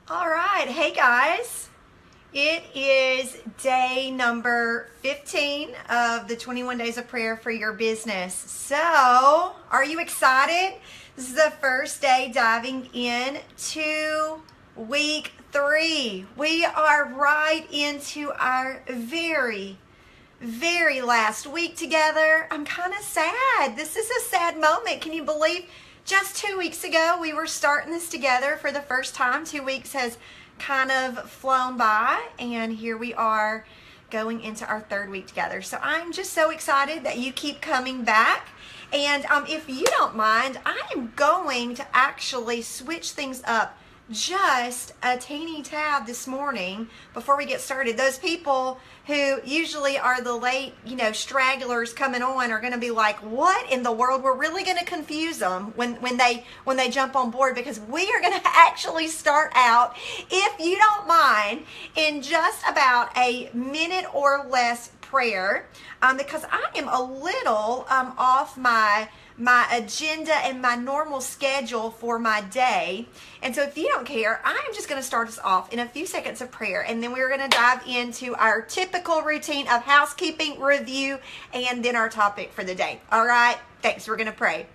All right. Hey, guys. It is day number 15 of the 21 Days of Prayer for Your Business. So, are you excited? This is the first day diving in to week 3. We are right into our very last week together. I'm kind of sad. This is a sad moment. Can you believe just 2 weeks ago we were starting this together for the first time? 2 weeks has kind of flown by, and here we are going into our third week together. So I'm just so excited that you keep coming back. And if you don't mind, I am going to actually switch things up just a teeny tad this morning before we get started. Those people who usually are the late, stragglers coming on are going to be like, what in the world? We're really going to confuse them when they jump on board, because we are going to actually start out, if you don't mind, in just about a minute or less prayer, because I am a little off my agenda and my normal schedule for my day. And so if you don't care, I'm just going to start us off in a few seconds of prayer, and then we're going to dive into our typical routine of housekeeping, review, and then our topic for the day. All right? Thanks. We're going to pray.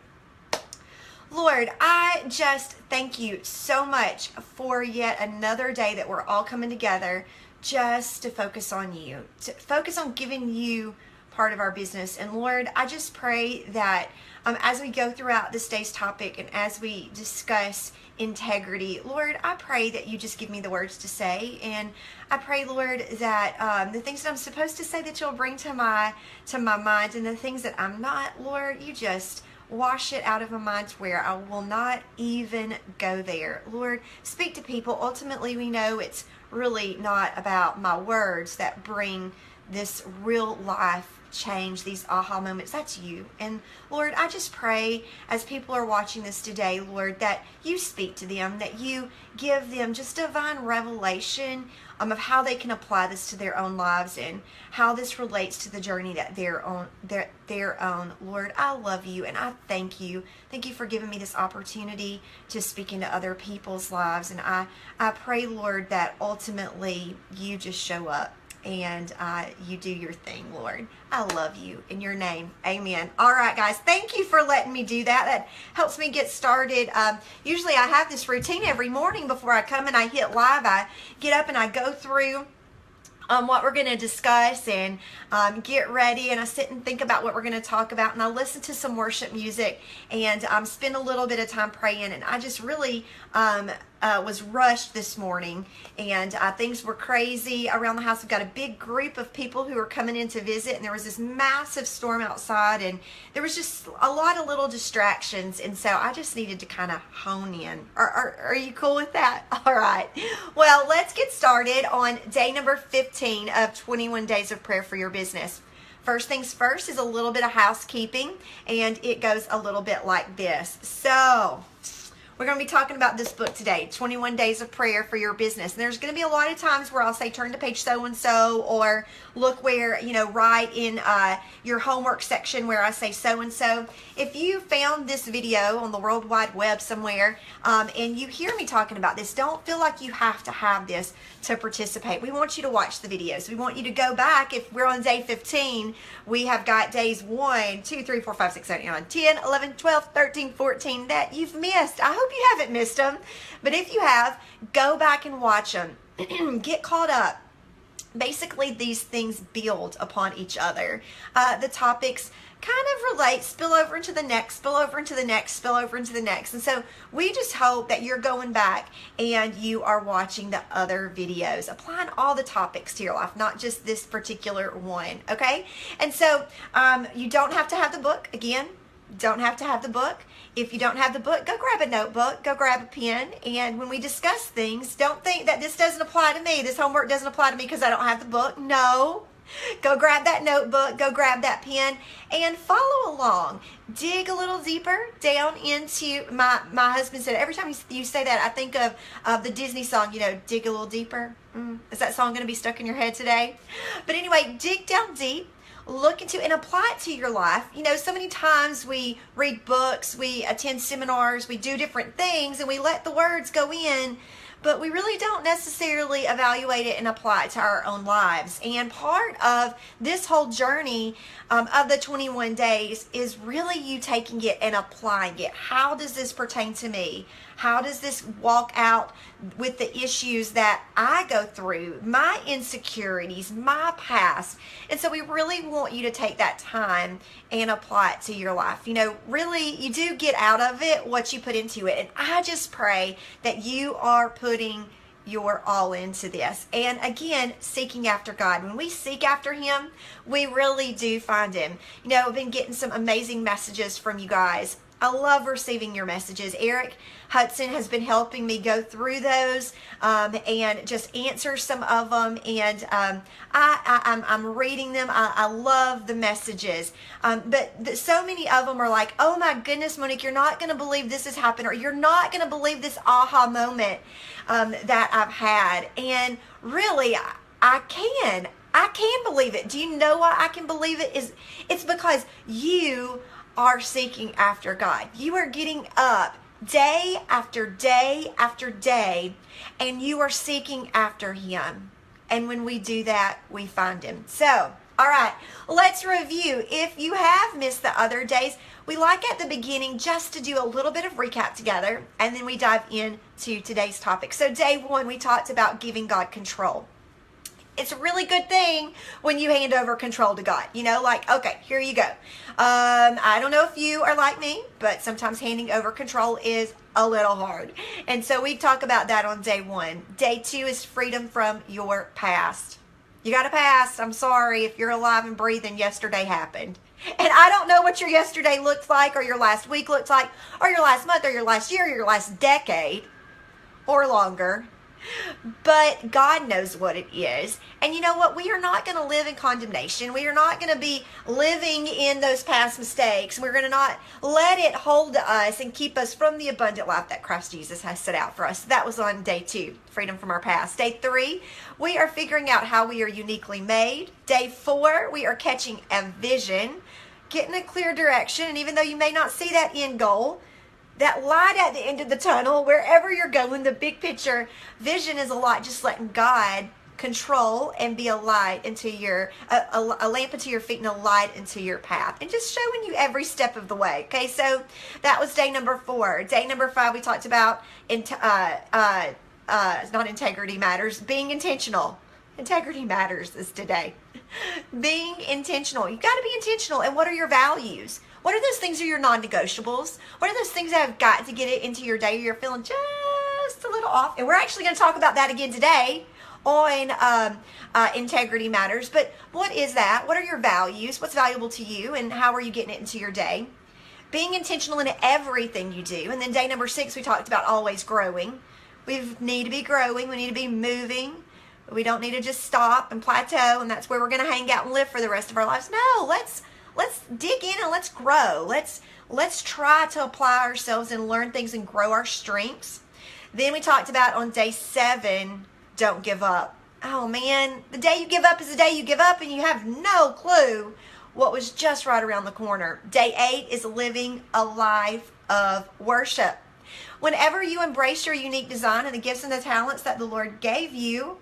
Lord, I just thank you so much for yet another day that we're all coming together just to focus on you, to focus on giving you part of our business. And Lord, I just pray that as we go throughout this day's topic and as we discuss integrity, Lord, I pray that you just give me the words to say. And I pray, Lord, that the things that I'm supposed to say that you'll bring to my mind, and the things that I'm not, Lord, you just wash it out of my mind to where I will not even go there. Lord, speak to people. Ultimately, we know it's really not about my words that bring this real life change, these aha moments. That's you. And Lord, I just pray as people are watching this today, Lord, that you speak to them, that you give them just divine revelation of how they can apply this to their own lives and how this relates to the journey that they're on. Lord, I love you and I thank you. Thank you for giving me this opportunity to speak into other people's lives. And I pray, Lord, that ultimately you just show up and you do your thing, Lord. I love you. In your name, amen. All right, guys, thank you for letting me do that. That helps me get started. Usually I have this routine every morning before I come and I hit live. I get up and I go through what we're going to discuss and get ready, and I sit and think about what we're going to talk about, and I listen to some worship music and spend a little bit of time praying. And I just really was rushed this morning, and things were crazy around the house. We've got a big group of people who are coming in to visit, and there was this massive storm outside, and there was just a lot of little distractions, and so I just needed to kind of hone in. Are you cool with that? All right. Well, let's get started on day number 15 of 21 Days of Prayer for Your Business. First things first is a little bit of housekeeping, and it goes a little bit like this. So we're going to be talking about this book today, 21 Days of Prayer for Your Business. And there's going to be a lot of times where I'll say, turn to page so-and-so, or look where, right in your homework section where I say so-and-so. If you found this video on the World Wide Web somewhere, and you hear me talking about this, don't feel like you have to have this to participate. We want you to watch the videos. We want you to go back. If we're on day 15, we have got days 1, 2, 3, 4, 5, 6, 7, 8, 9, 10, 11, 12, 13, 14 that you've missed. I hope you haven't missed them, but if you have, go back and watch them. Get caught up. Basically, these things build upon each other. The topics kind of relate, spill over into the next, spill over into the next, spill over into the next. And so we just hope that you're going back and you are watching the other videos, applying all the topics to your life, not just this particular one, okay? And so you don't have to have the book. Again, don't have to have the book. If you don't have the book, go grab a notebook, go grab a pen, and when we discuss things, don't think that this doesn't apply to me, this homework doesn't apply to me because I don't have the book. No. Go grab that notebook, go grab that pen, and follow along. Dig a little deeper down into, my husband said, every time you say that, I think of the Disney song, dig a little deeper. Is that song going to be stuck in your head today? But anyway, dig down deep. Look into and apply it to your life. So many times we read books, we attend seminars, we do different things, and we let the words go in, but we really don't necessarily evaluate it and apply it to our own lives. And part of this whole journey of the 21 days is really you taking it and applying it. How does this pertain to me? How does this walk out with the issues that I go through, my insecurities, my past? And so we really want you to take that time and apply it to your life. You know, really, you do get out of it what you put into it. And I just pray that you are putting your all into this. And again, seeking after God. When we seek after Him, we really do find Him. You know, I've been getting some amazing messages from you guys. I love receiving your messages. Eric Hudson has been helping me go through those and just answer some of them. And I'm reading them. I love the messages. But so many of them are like, oh my goodness, Monique, you're not going to believe this has happened, or you're not going to believe this aha moment that I've had. And really, I can believe it. Do you know why I can believe it? It's because you are seeking after God. You are getting up day after day after day, and you are seeking after Him. And when we do that, we find Him. So, all right, let's review. If you have missed the other days, we like at the beginning just to do a little bit of recap together, and then we dive into today's topic. So day 1, we talked about giving God control. It's a really good thing when you hand over control to God. You know, like, okay, here you go. I don't know if you are like me, but sometimes handing over control is a little hard. And so we talk about that on day 1. Day 2 is freedom from your past. You got a past. I'm sorry if you're alive and breathing, yesterday happened. And I don't know what your yesterday looks like, or your last week looks like, or your last month, or your last year, or your last decade, or longer. But God knows what it is. And you know what? We are not going to live in condemnation. We are not going to be living in those past mistakes. We're going to not let it hold us and keep us from the abundant life that Christ Jesus has set out for us. That was on day 2, freedom from our past. Day 3, we are figuring out how we are uniquely made. Day 4, we are catching a vision, getting a clear direction. And even though you may not see that end goal, that light at the end of the tunnel, wherever you're going, the big picture vision is a lot just letting God control and be a light into your, a lamp into your feet and a light into your path, and just showing you every step of the way. Okay, so that was day number 4. Day number 5, we talked about, not integrity matters, being intentional. Integrity matters is today. Being intentional. You've got to be intentional. And what are your values? What are those things that are your non-negotiables? What are those things that have got to get it into your day, or you're feeling just a little off? And we're actually going to talk about that again today on Integrity Matters. But what is that? What are your values? What's valuable to you? And how are you getting it into your day? Being intentional in everything you do. And then day number 6, we talked about always growing. We need to be growing. We need to be moving. We don't need to just stop and plateau, and that's where we're going to hang out and live for the rest of our lives. No, let's dig in and let's grow. Let's try to apply ourselves and learn things and grow our strengths. Then we talked about on day 7, don't give up. Oh man, the day you give up is the day you give up, and you have no clue what was just right around the corner. Day 8 is living a life of worship. Whenever you embrace your unique design and the gifts and the talents that the Lord gave you,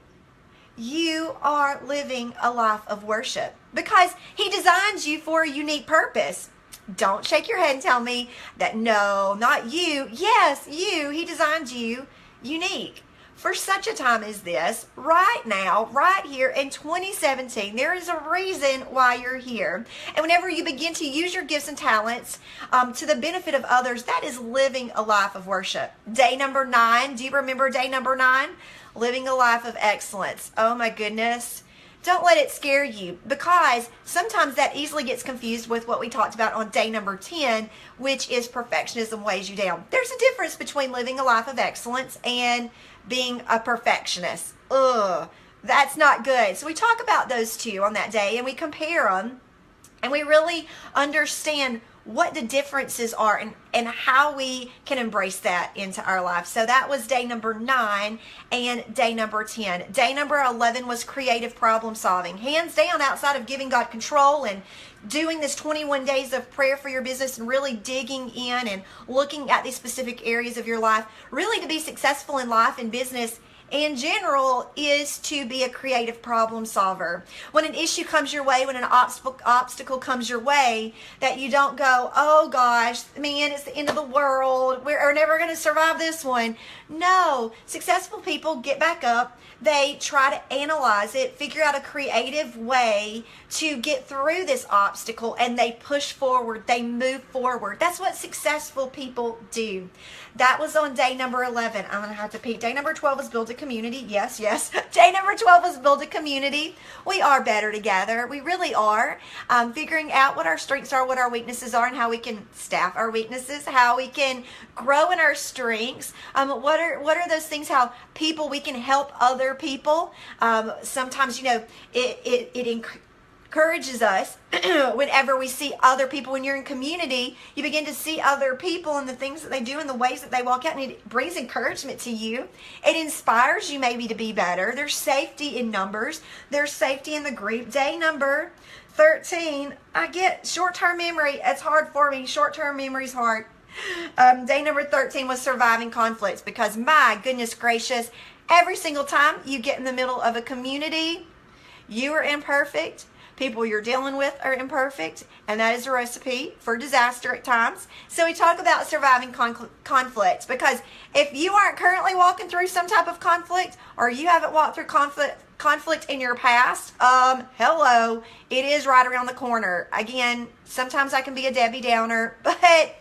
you are living a life of worship, because He designs you for a unique purpose. Don't shake your head and tell me that no, not you. Yes, you. He designed you unique for such a time as this, right now, right here in 2017. There is a reason why you're here. And whenever you begin to use your gifts and talents to the benefit of others, that is living a life of worship. Day number 9. Do you remember day number 9? Living a life of excellence. Oh my goodness. Don't let it scare you, because sometimes that easily gets confused with what we talked about on day number 10, which is perfectionism weighs you down. There's a difference between living a life of excellence and being a perfectionist. Ugh, that's not good. So we talk about those two on that day, and we compare them, and we really understand what the differences are and how we can embrace that into our life. So that was day number 9 and day number 10. Day number 11 was creative problem solving. Hands down, outside of giving God control and doing this 21 days of prayer for your business and really digging in and looking at these specific areas of your life, really to be successful in life and business in general is to be a creative problem solver. When an issue comes your way, when an obstacle comes your way, that you don't go, oh gosh, man, it's the end of the world, we're never going to survive this one. No, successful people get back up. They try to analyze it, figure out a creative way to get through this obstacle, and they push forward, they move forward. That's what successful people do. That was on day number 11. I'm going to have to peek. Day number 12 was build a community. Yes, yes. Day number 12 was build a community. We are better together. We really are. Figuring out what our strengths are, what our weaknesses are, and how we can staff our weaknesses, how we can grow in our strengths. What are those things, how we can help other people. Sometimes, it encourages us whenever we see other people. When you're in community, you begin to see other people and the things that they do and the ways that they walk out, and it brings encouragement to you. It inspires you maybe to be better. There's safety in numbers. There's safety in the group. Day number 13, I get short-term memory. It's hard for me. Short-term memory is hard. Day number 13 was surviving conflicts, because my goodness gracious, every single time you get in the middle of a community, you are imperfect. People you're dealing with are imperfect, and that is a recipe for disaster at times. So we talk about surviving conflicts, because if you aren't currently walking through some type of conflict, or you haven't walked through conflict in your past, hello, it is right around the corner. Again, sometimes I can be a Debbie Downer, but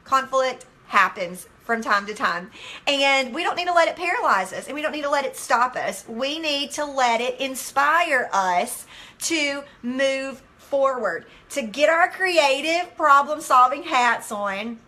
conflict happens from time to time, and we don't need to let it paralyze us, and we don't need to let it stop us. We need to let it inspire us to move forward, to get our creative problem solving hats on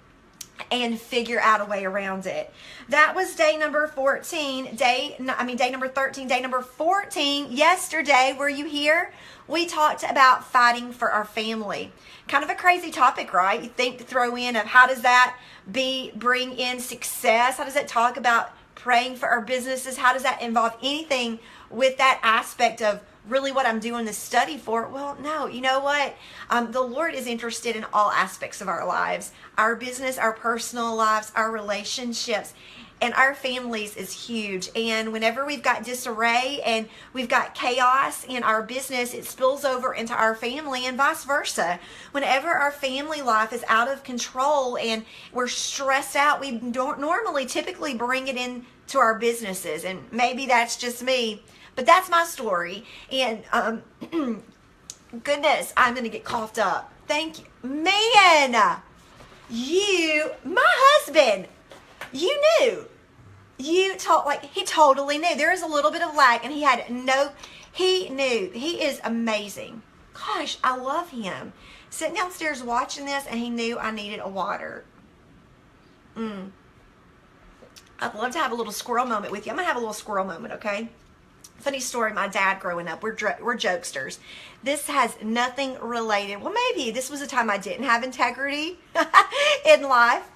and figure out a way around it. That was day number 14. Day number 13. Day number 14, yesterday, were you here? We talked about fighting for our family. Kind of a crazy topic, right? You think to throw in of how does that bring in success? How does that talk about praying for our businesses? How does that involve anything with that aspect of really what I'm doing this study for? Well, no, you know what? The Lord is interested in all aspects of our lives, our business, our personal lives, our relationships, and our families is huge. And whenever we've got disarray and we've got chaos in our business, it spills over into our family, and vice versa. Whenever our family life is out of control and we're stressed out, we don't typically bring it into our businesses. And maybe that's just me, but that's my story. And goodness, I'm going to get coughed up. Thank you. Man, my husband, you knew. He totally knew. There is a little bit of lag, and he knew. He is amazing. Gosh, I love him. Sitting downstairs watching this, and he knew I needed a water. I'd love to have a little squirrel moment with you. I'm going to have a little squirrel moment, okay? Funny story, my dad growing up, we're jokesters. This has nothing related. Well, maybe this was a time I didn't have integrity in life.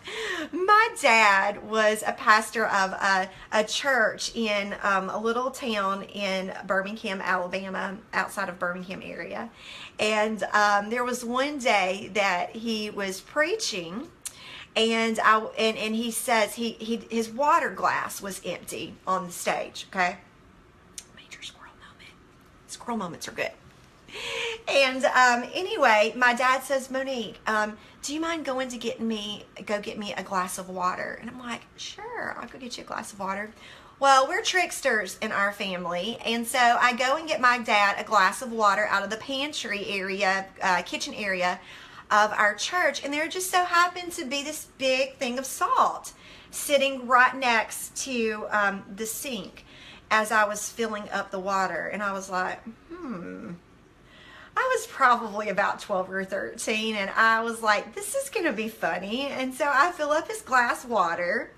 My dad was a pastor of a church in a little town in Birmingham, Alabama, outside of Birmingham area. And there was one day that he was preaching, and he says his water glass was empty on the stage, okay? Squirrel moments are good. And anyway, my dad says, Monique, do you mind going to get me a glass of water? And I'm like, sure, I'll go get you a glass of water. Well, we're tricksters in our family, and so I go and get my dad a glass of water out of the pantry area, kitchen area of our church, and there just so happened to be this big thing of salt sitting right next to the sink as I was filling up the water. And I was like, I was probably about 12 or 13, and I was like, this is going to be funny. And so I fill up his glass with water,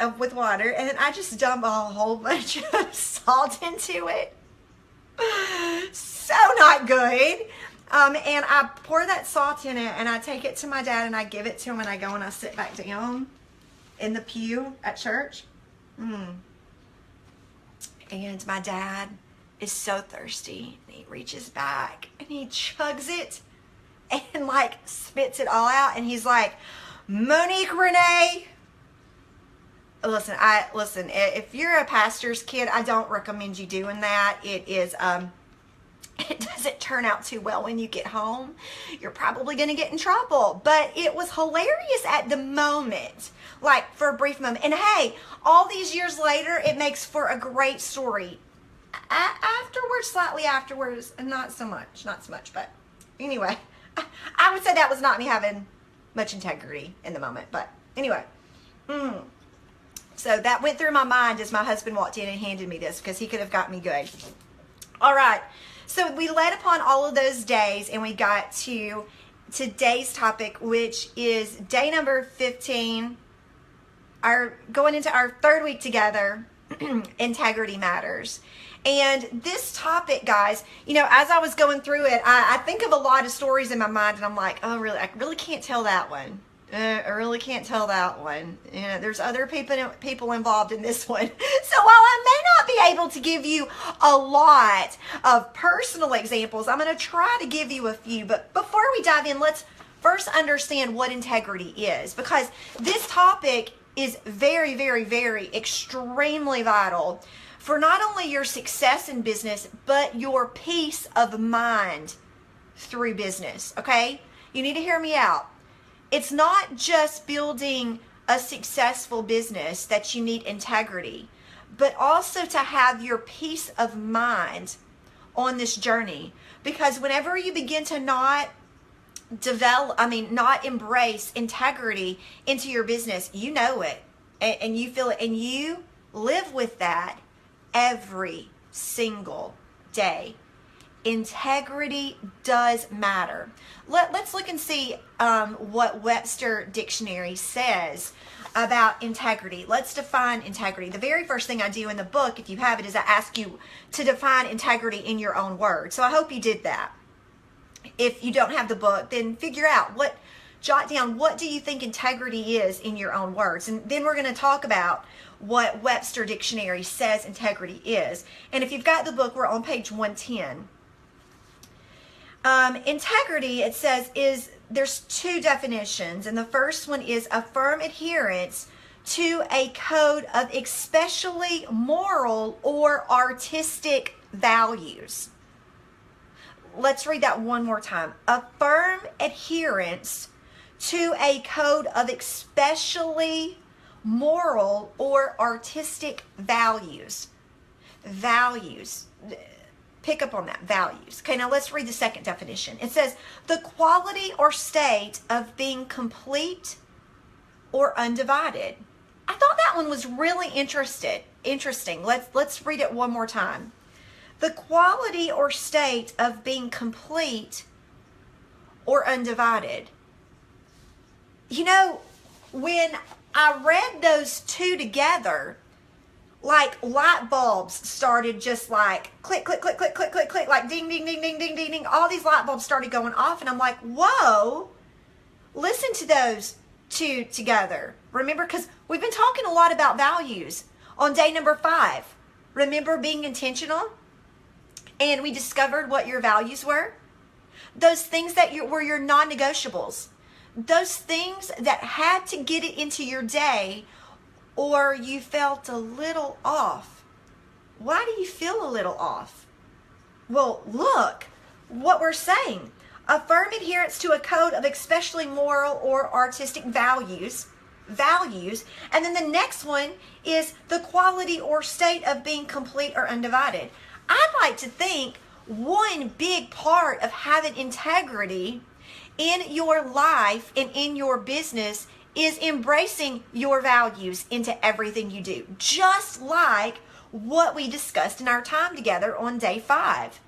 and then I just dump a whole bunch of salt into it. So not good. And I pour that salt in it, and I take it to my dad, and I give it to him, and I go and I sit back down in the pew at church. And my dad is so thirsty. He reaches back, and he chugs it, and like spits it all out, and he's like, Monique Renee. Listen, if you're a pastor's kid, I don't recommend you doing that. It is, it doesn't turn out too well when you get home. You're probably going to get in trouble. But it was hilarious at the moment, like for a brief moment. And hey, all these years later, it makes for a great story. Afterwards, slightly afterwards, not so much, but anyway, I would say that was not me having much integrity in the moment. But anyway, so that went through my mind as my husband walked in and handed me this, because he could have got me good. All right. So we led upon all of those days, and we got to today's topic, which is day number 15. Going into our third week together, integrity matters. And this topic, guys, as I was going through it, I think of a lot of stories in my mind, and I'm like, oh, really? I really can't tell that one. I really can't tell that one. There's other people involved in this one. So while I may not be able to give you a lot of personal examples, I'm going to try to give you a few. But before we dive in, let's first understand what integrity is, because this topic is very, very, very extremely vital for not only your success in business, but your peace of mind through business, okay? You need to hear me out. It's not just building a successful business that you need integrity, but also to have your peace of mind on this journey. Because whenever you begin to not embrace integrity into your business, you know it, and you feel it, and you live with that every single day. Integrity does matter. Let's look and see what Webster Dictionary says about integrity. Let's define integrity. The very first thing I do in the book, if you have it, is I ask you to define integrity in your own words. So I hope you did that. If you don't have the book, then jot down what do you think integrity is in your own words. And then we're going to talk about what Webster Dictionary says integrity is. And if you've got the book, we're on page 110. Integrity, it says, there's two definitions, and the first one is a firm adherence to a code of especially moral or artistic values. Let's read that one more time. A firm adherence to a code of especially moral or artistic values. Values. Pick up on that, values. Okay, now let's read the second definition. It says, the quality or state of being complete or undivided. I thought that one was really interesting. Let's read it one more time. The quality or state of being complete or undivided. When I read those two together, like light bulbs started just like click, click, click, click, click, click, click, like ding, ding, ding, ding, ding, ding, ding. All these light bulbs started going off, and I'm like, whoa, listen to those two together. Remember, because we've been talking a lot about values on day number 5. Remember being intentional? And we discovered what your values were. Those things that were your non-negotiables. Those things that had to get it into your day, or you felt a little off. Why do you feel a little off? Well, look what we're saying. A firm adherence to a code of especially moral or artistic values. And then the next one is the quality or state of being complete or undivided. I'd like to think one big part of having integrity in your life and in your business is embracing your values into everything you do, just like what we discussed in our time together on day 5.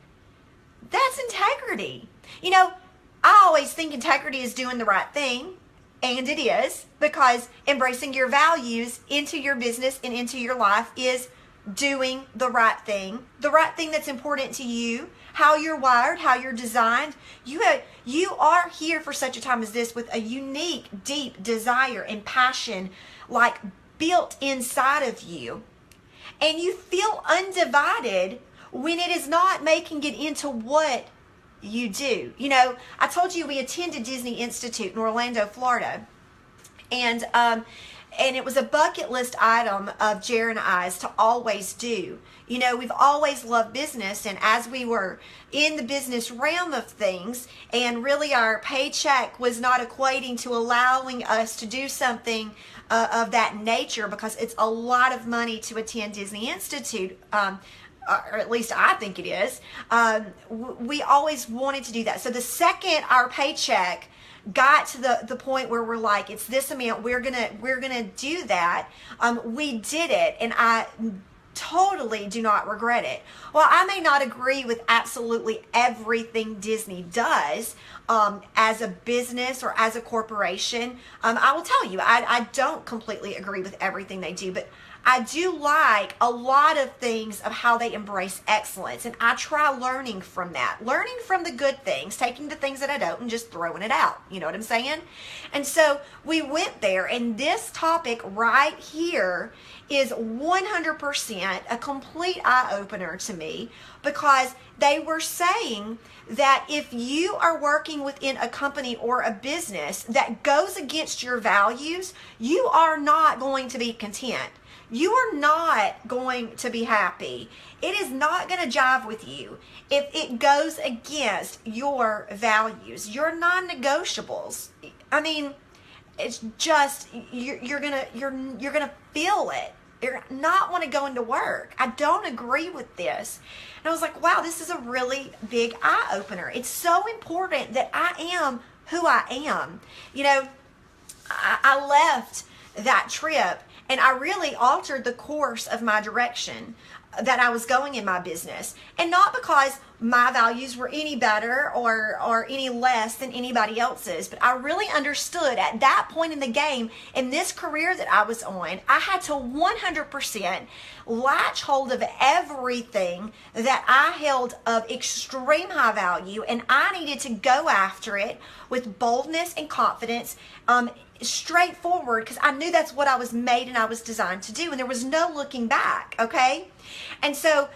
That's integrity. I always think integrity is doing the right thing, and it is, because embracing your values into your business and into your life is doing the right thing that's important to you, how you're wired, how you're designed. You are here for such a time as this with a unique, deep desire and passion, like built inside of you. And you feel undivided when it is not making it into what you do. You know, I told you we attended Disney Institute in Orlando, Florida. And it was a bucket list item of Jared and I's to always do. You know, we've always loved business, and as we were in the business realm of things, and really our paycheck was not equating to allowing us to do something of that nature, because it's a lot of money to attend Disney Institute, or at least I think it is. We always wanted to do that. So the second our paycheck got to the point where we're like, it's this amount, we're gonna do that, we did it, and I totally do not regret it. Well, I may not agree with absolutely everything Disney does as a business or as a corporation. I will tell you, I don't completely agree with everything they do, but I do like a lot of things of how they embrace excellence, and I try learning from that, learning from the good things, taking the things that I don't and just throwing it out. You know what I'm saying? And so we went there, and this topic right here is 100% a complete eye-opener to me, because they were saying that if you are working within a company or a business that goes against your values, you are not going to be content. You are not going to be happy. It is not going to jive with you if it goes against your values, your non-negotiables. I mean, it's just you're gonna feel it. You're not want to go into work. I don't agree with this. And I was like, wow, this is a really big eye opener. It's so important that I am who I am. You know, I left that trip, and I really altered the course of my direction that I was going in my business. And not because my values were any better or any less than anybody else's, but I really understood at that point in the game, in this career that I was on, I had to 100% latch hold of everything that I held of extreme high value, and I needed to go after it with boldness and confidence, straightforward, because I knew that's what I was made and I was designed to do, and there was no looking back. Okay, and so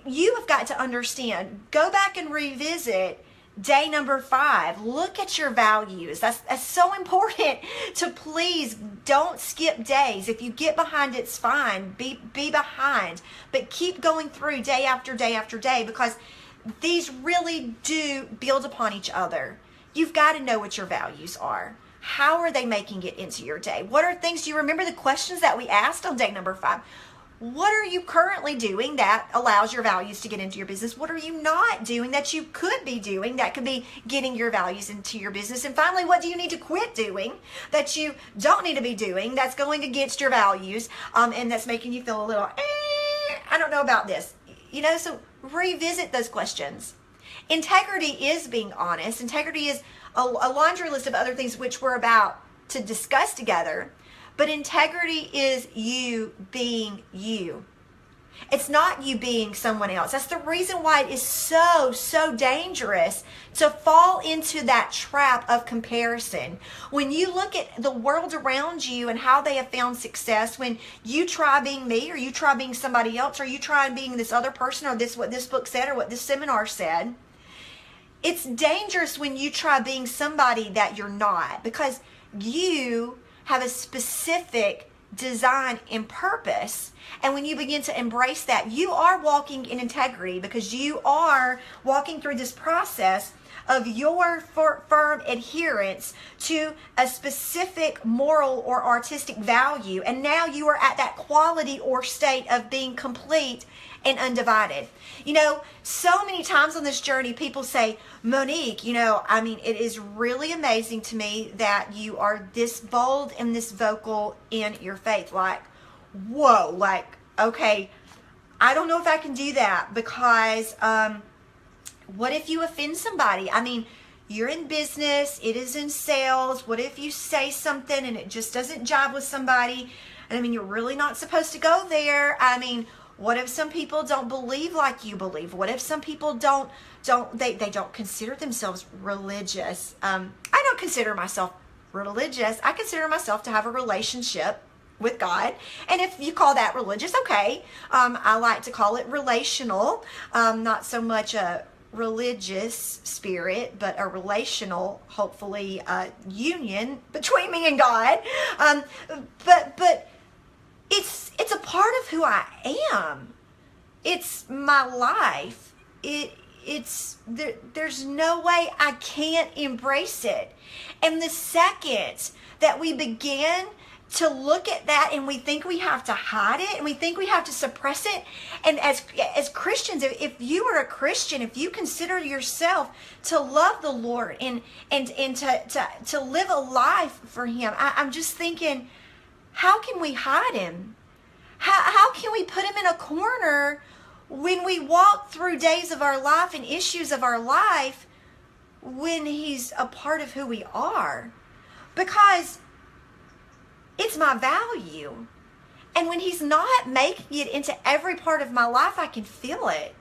you have got to understand, go back and revisit day number 5. Look at your values. That's so important. To please don't skip days. If you get behind, it's fine. Be behind, but keep going through day after day after day, because these really do build upon each other. You've got to know what your values are. How are they making it into your day? What are things, do you remember the questions that we asked on day number 5? What are you currently doing that allows your values to get into your business? What are you not doing that you could be doing that could be getting your values into your business? And finally, what do you need to quit doing that you don't need to be doing that's going against your values, and that's making you feel a little, I don't know about this. You know, so revisit those questions. Integrity is being honest. Integrity is a laundry list of other things which we're about to discuss together. But integrity is you being you. It's not you being someone else. That's the reason why it is so dangerous to fall into that trap of comparison. When you look at the world around you and how they have found success, when you try being me, or you try being somebody else, or you try being this other person, or this what this book said, or what this seminar said, it's dangerous when you try being somebody that you're not, because you have a specific design and purpose. And when you begin to embrace that, you are walking in integrity, because you are walking through this process of your firm adherence to a specific moral or artistic value. And now you are at that quality or state of being complete and undivided. You know, so many times on this journey, people say, Monique, you know, I mean, it is really amazing to me that you are this bold and this vocal in your faith. Like, whoa, like, okay, I don't know if I can do that, because what if you offend somebody? I mean, you're in business, it is in sales. What if you say something and it just doesn't jive with somebody? And I mean, you're really not supposed to go there. I mean, what if some people don't believe like you believe? What if some people don't consider themselves religious? I don't consider myself religious. I consider myself to have a relationship with God. And if you call that religious, okay. I like to call it relational. Not so much a religious spirit, but a relational, hopefully, union between me and God. But it's a part of who I am. It's my life. There's no way I can't embrace it. And the second that we begin to look at that and we think we have to hide it and we think we have to suppress it, and as Christians, if you are a Christian, if you consider yourself to love the Lord and to live a life for Him, I'm just thinking, how can we hide Him? How can we put Him in a corner when we walk through days of our life and issues of our life when He's a part of who we are? Because it's my value. And when He's not making it into every part of my life, I can feel it.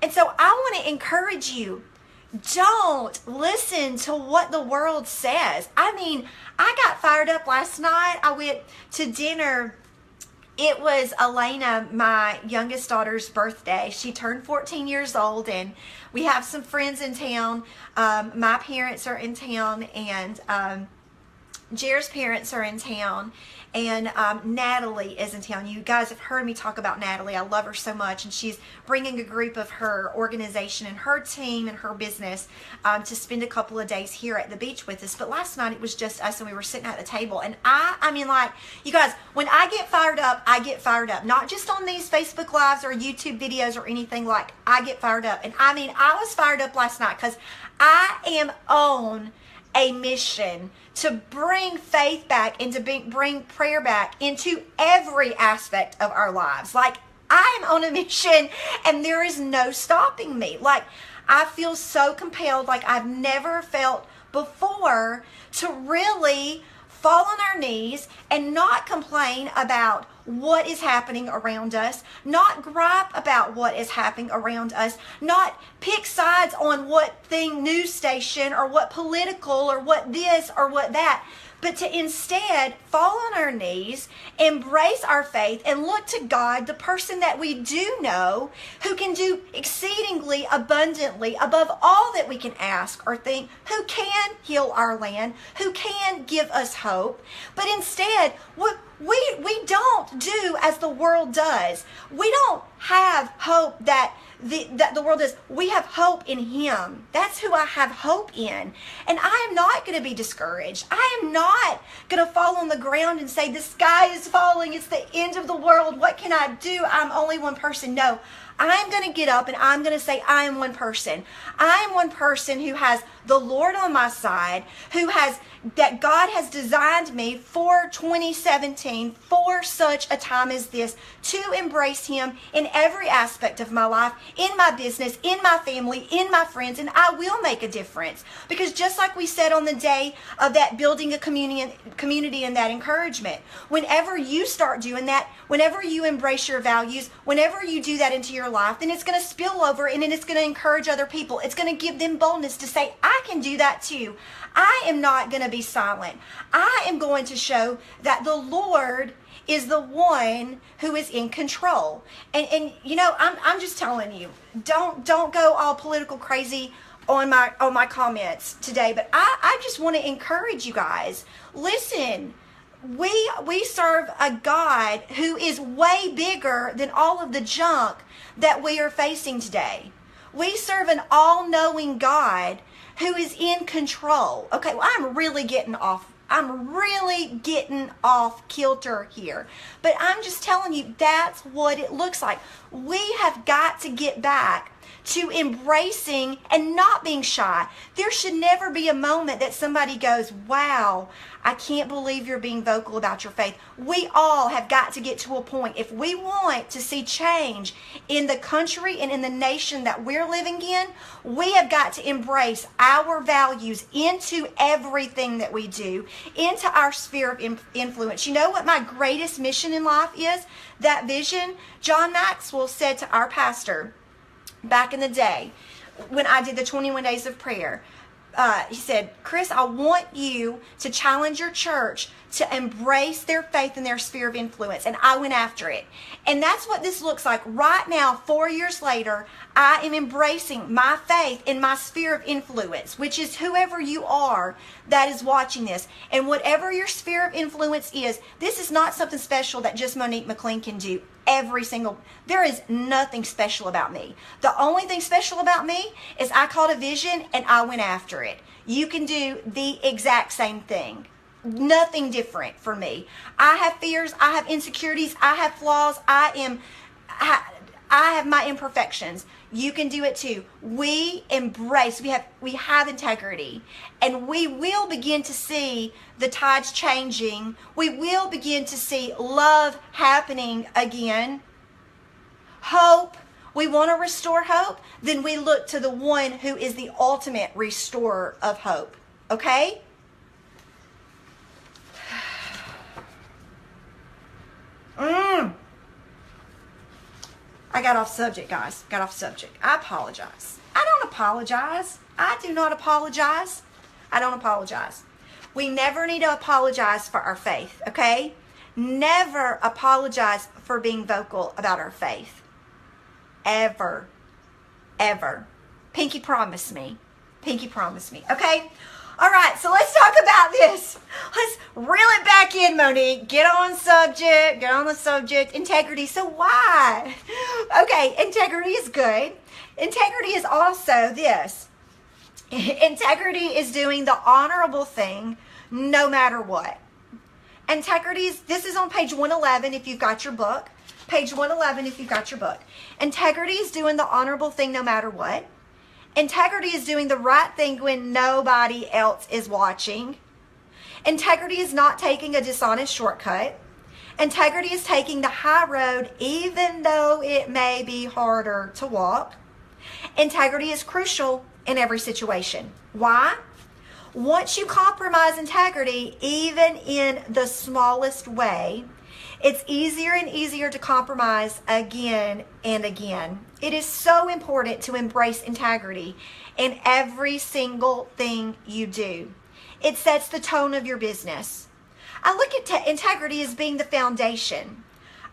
And so I want to encourage you, don't listen to what the world says. I mean, I got fired up last night. I went to dinner. It was Elena, my youngest daughter's birthday. She turned 14 years old, and we have some friends in town. My parents are in town, and Jared's parents are in town, and Natalie is in town. You guys have heard me talk about Natalie. I love her so much, and she's bringing a group of her organization and her team and her business to spend a couple of days here at the beach with us. But last night it was just us, and we were sitting at the table, and I mean, like, you guys, when I get fired up, I get fired up. Not just on these Facebook Lives or YouTube videos or anything, like, I get fired up. And I mean, I was fired up last night because I am on a mission to bring faith back and to bring prayer back into every aspect of our lives. Like, I am on a mission and there is no stopping me. Like, I feel so compelled, like I've never felt before, to really fall on our knees and not complain about what is happening around us, not gripe about what is happening around us, not pick sides on what news station or what political or what this or what that, but to instead fall on our knees, embrace our faith, and look to God, the person that we do know, who can do exceedingly abundantly above all that we can ask or think, who can heal our land, who can give us hope. But instead, we don't do as the world does. We don't have hope that the world does. We have hope in Him. That's who I have hope in. And I am not going to be discouraged. I am not going to fall on the ground and say, the sky is falling. It's the end of the world. What can I do? I'm only one person. No, I'm going to get up and I'm going to say, I am one person. I am one person who has the Lord on my side, that God has designed me for 2017, for such a time as this, to embrace Him in every aspect of my life, in my business, in my family, in my friends, and I will make a difference. Because just like we said on the day of that building a community and that encouragement, whenever you start doing that, whenever you embrace your values, whenever you do that into your life, then it's going to spill over and then it's going to encourage other people. It's going to give them boldness to say, I can do that too. I am not going to be silent. I am going to show that the Lord is the one who is in control. And you know, I'm just telling you, don't go all political crazy on my comments today, but I just want to encourage you guys. Listen, we serve a God who is way bigger than all of the junk that we are facing today. We serve an all-knowing God who is in control. Okay, well, I'm really getting off kilter here. But I'm just telling you, that's what it looks like. We have got to get back to embracing and not being shy. There should never be a moment that somebody goes, wow, I can't believe you're being vocal about your faith. We all have got to get to a point, if we want to see change in the country and in the nation that we're living in, we have got to embrace our values into everything that we do, into our sphere of influence. You know what my greatest mission in life is? That vision. John Maxwell said to our pastor back in the day when I did the 21 days of prayer, he said, Chris, I want you to challenge your church to embrace their faith in their sphere of influence. And I went after it. And that's what this looks like right now. 4 years later, I am embracing my faith in my sphere of influence, which is whoever you are that is watching this. And whatever your sphere of influence is, this is not something special that just Monique McLean can do. There is nothing special about me. The only thing special about me is I caught a vision and I went after it. You can do the exact same thing. Nothing different for me. I have fears. I have insecurities. I have flaws. I have my imperfections. You can do it too. We embrace, we have integrity, and we will begin to see the tides changing. We will begin to see love happening again. Hope. We want to restore hope. Then we look to the one who is the ultimate restorer of hope. Okay? I got off subject, guys. Got off subject. I apologize. I don't apologize. I do not apologize. I don't apologize. We never need to apologize for our faith, okay? Never apologize for being vocal about our faith. Ever. Ever. Pinky promise me. Pinky promise me, okay? All right, so let's talk about this. Let's reel it back in, Monique. Get on the subject. Integrity. So why? Okay, integrity is good. Integrity is also this. Integrity is doing the honorable thing no matter what. Integrity is, this is on page 111 if you've got your book. Page 111 if you've got your book. Integrity is doing the honorable thing no matter what. Integrity is doing the right thing when nobody else is watching. Integrity is not taking a dishonest shortcut. Integrity is taking the high road even though it may be harder to walk. Integrity is crucial in every situation. Why? Once you compromise integrity, even in the smallest way, it's easier and easier to compromise again and again. It is so important to embrace integrity in every single thing you do. It sets the tone of your business. I look at integrity as being the foundation.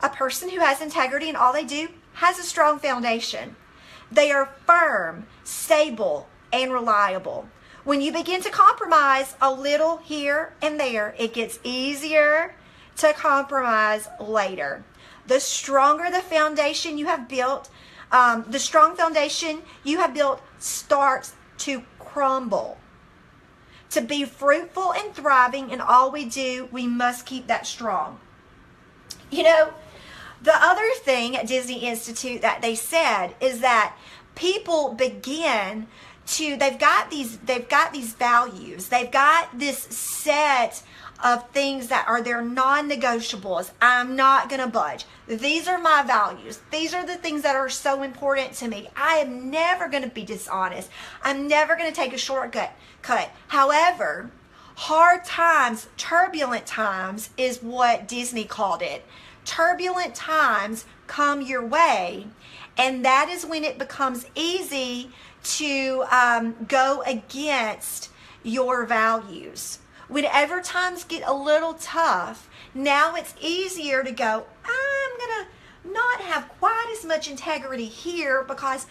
A person who has integrity in all they do has a strong foundation. They are firm, stable, and reliable. When you begin to compromise a little here and there, it gets easier to compromise later. The stronger the foundation you have built, the strong foundation you have built starts to crumble. To be fruitful and thriving in all we do, we must keep that strong. You know, the other thing at Disney Institute that they said is that people begin to, they've got these values. They've got this set of things that are their non-negotiables. I'm not going to budge. These are my values. These are the things that are so important to me. I am never going to be dishonest. I'm never going to take a shortcut. However, hard times, turbulent times is what Disney called it. Turbulent times come your way, and that is when it becomes easy to go against your values. Whenever times get a little tough, now it's easier to go, I'm going to not have quite as much integrity here because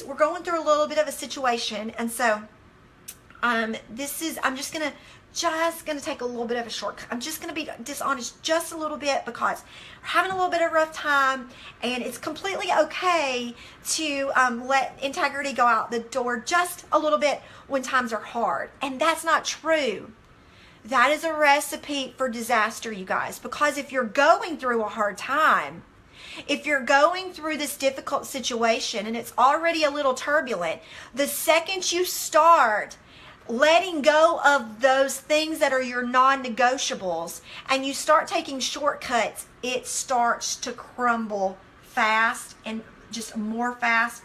we're going through a little bit of a situation. And so I'm just going to take a little bit of a shortcut. I'm just going to be dishonest just a little bit because we're having a little bit of a rough time, and it's completely okay to let integrity go out the door just a little bit when times are hard. And that's not true. That is a recipe for disaster, you guys, because if you're going through a hard time, if you're going through this difficult situation and it's already a little turbulent, the second you start letting go of those things that are your non-negotiables and you start taking shortcuts, it starts to crumble fast and just more fast.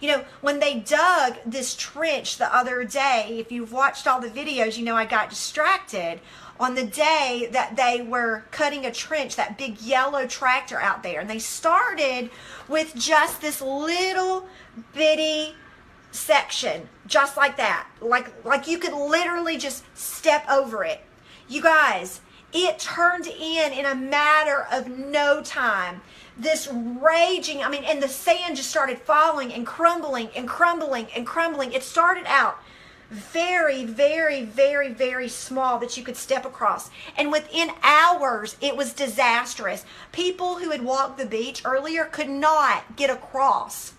You know, when they dug this trench the other day, if you've watched all the videos, you know I got distracted on the day that they were cutting a trench, that big yellow tractor out there. And they started with just this little bitty section, just like that. Like you could literally just step over it. You guys, it turned in a matter of no time. This raging, I mean, and the sand just started falling and crumbling and crumbling and crumbling. It started out very, very, very, very small that you could step across. And within hours, it was disastrous. People who had walked the beach earlier could not get across.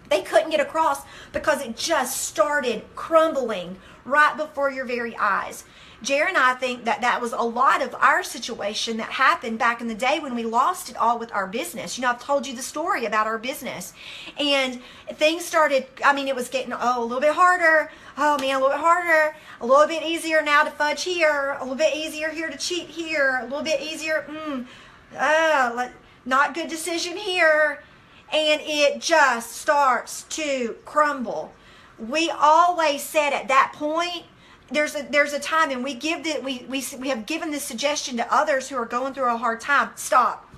They couldn't get across because it just started crumbling right before your very eyes. Jerry and I think that that was a lot of our situation that happened back in the day when we lost it all with our business. You know, I've told you the story about our business. And things started, I mean, it was getting, a little bit harder. Oh, man, a little bit harder. A little bit easier now to fudge here. A little bit easier here to cheat here. A little bit easier, not good decision here. And it just starts to crumble. We always said at that point, there's a time, and we have given this suggestion to others who are going through a hard time. Stop.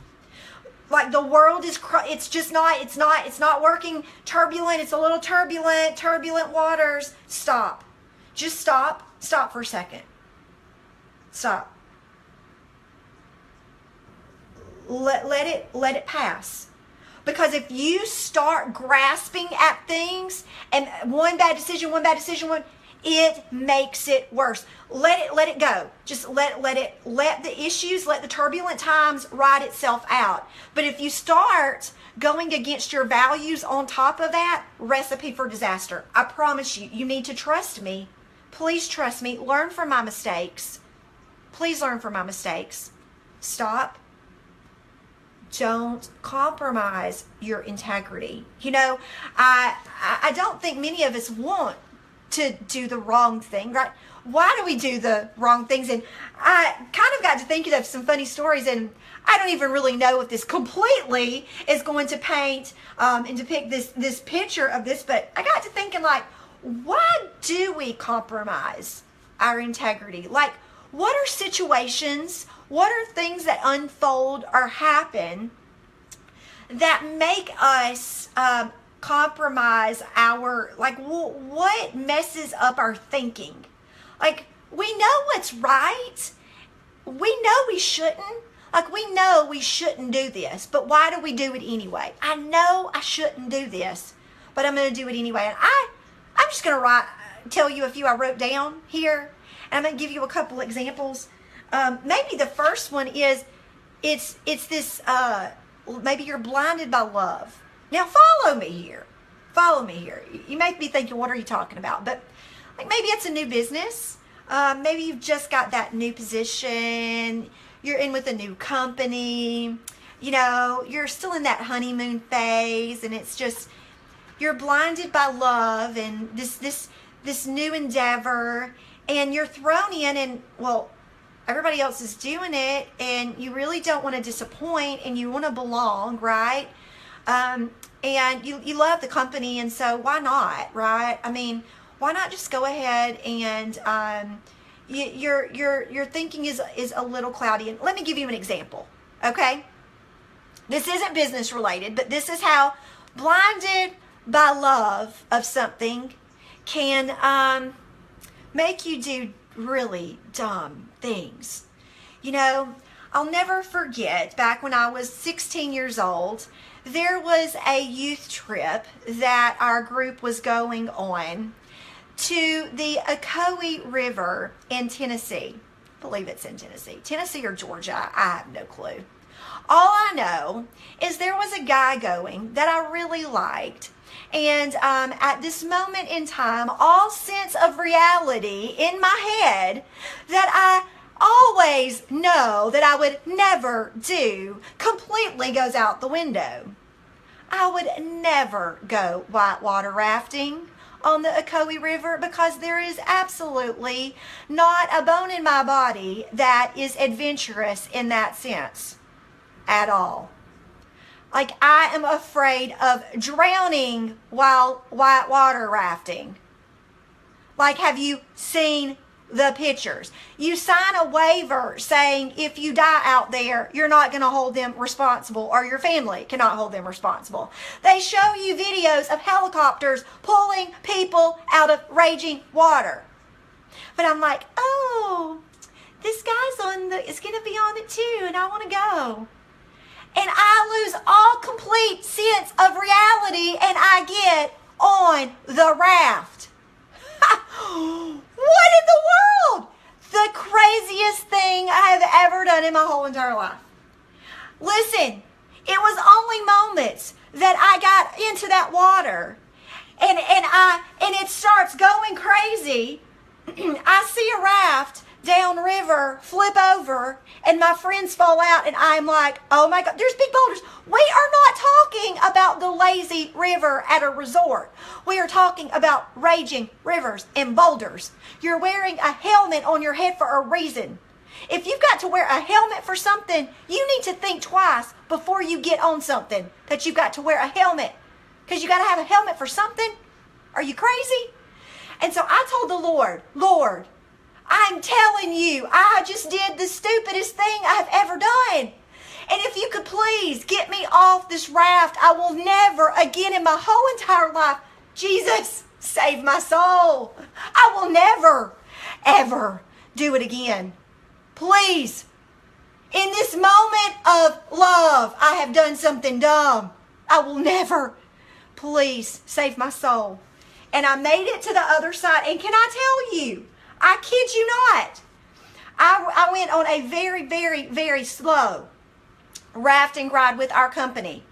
Like the world is, it's not working. Turbulent. It's a little turbulent waters. Stop. Just stop. Stop for a second. Stop. Let it pass. Because if you start grasping at things and one bad decision, it makes it worse. Let it go. Just let the issues, let the turbulent times ride itself out. But if you start going against your values on top of that, recipe for disaster. I promise you, you need to trust me. Please trust me. Learn from my mistakes. Please learn from my mistakes. Stop. Don't compromise your integrity. You know, I don't think many of us want to do the wrong thing, right? Why do we do the wrong things? And I kind of got to thinking of some funny stories, and I don't even really know if this completely is going to paint and depict this picture of this, but I got to thinking, like, why do we compromise our integrity? Like, what are situations, what are things that unfold or happen that make us compromise our, like, what messes up our thinking? Like, we know what's right. We know we shouldn't. Like, we know we shouldn't do this, but why do we do it anyway? I know I shouldn't do this, but I'm going to do it anyway. And I'm just going to tell you a few I wrote down here, and I'm going to give you a couple examples. Maybe the first one is, it's this, maybe you're blinded by love. Now, follow me here. Follow me here. You may be thinking, what are you talking about? But like, maybe it's a new business. Maybe you've just got that new position. You're in with a new company. You know, you're still in that honeymoon phase, and it's just, you're blinded by love and this new endeavor, and you're thrown in, and, well, everybody else is doing it, and you really don't want to disappoint, and you want to belong, right? And you love the company, and so why not, right? I mean, why not just go ahead and your thinking is a little cloudy. And let me give you an example, okay? This isn't business related, but this is how blinded by love of something can make you do really dumb things. You know, I'll never forget, back when I was 16 years old, there was a youth trip that our group was going on to the Ocoee River in Tennessee. I believe it's in Tennessee. Tennessee or Georgia, I have no clue. All I know is there was a guy going that I really liked. And at this moment in time, all sense of reality in my head that I always know that I would never do completely goes out the window. I would never go whitewater rafting on the Ocoee River because there is absolutely not a bone in my body that is adventurous in that sense at all. Like, I am afraid of drowning while whitewater rafting. Like, have you seen the pictures? You sign a waiver saying if you die out there, you're not going to hold them responsible, or your family cannot hold them responsible. They show you videos of helicopters pulling people out of raging water. But I'm like, oh, this guy's is going to be on it too, and I want to go. And I lose all complete sense of reality, and I get on the raft. What in the world? The craziest thing I have ever done in my whole entire life. Listen, it was only moments that I got into that water, and it starts going crazy. I see a raft downriver flip over, and my friends fall out, and I'm like, oh my God, there's big boulders. We are not talking about the lazy river at a resort. We are talking about raging rivers and boulders. You're wearing a helmet on your head for a reason. If you've got to wear a helmet for something, you need to think twice before you get on something that you've got to wear a helmet, because you got to have a helmet for something. Are you crazy? And so I told the Lord, I'm telling you, I just did the stupidest thing I've ever done. And if you could please get me off this raft, I will never again in my whole entire life, Jesus, save my soul. I will never, ever do it again. Please, in this moment of love, I have done something dumb. I will never, please, save my soul. And I made it to the other side. And can I tell you, I kid you not, I went on a very, very, very slow rafting ride with our company.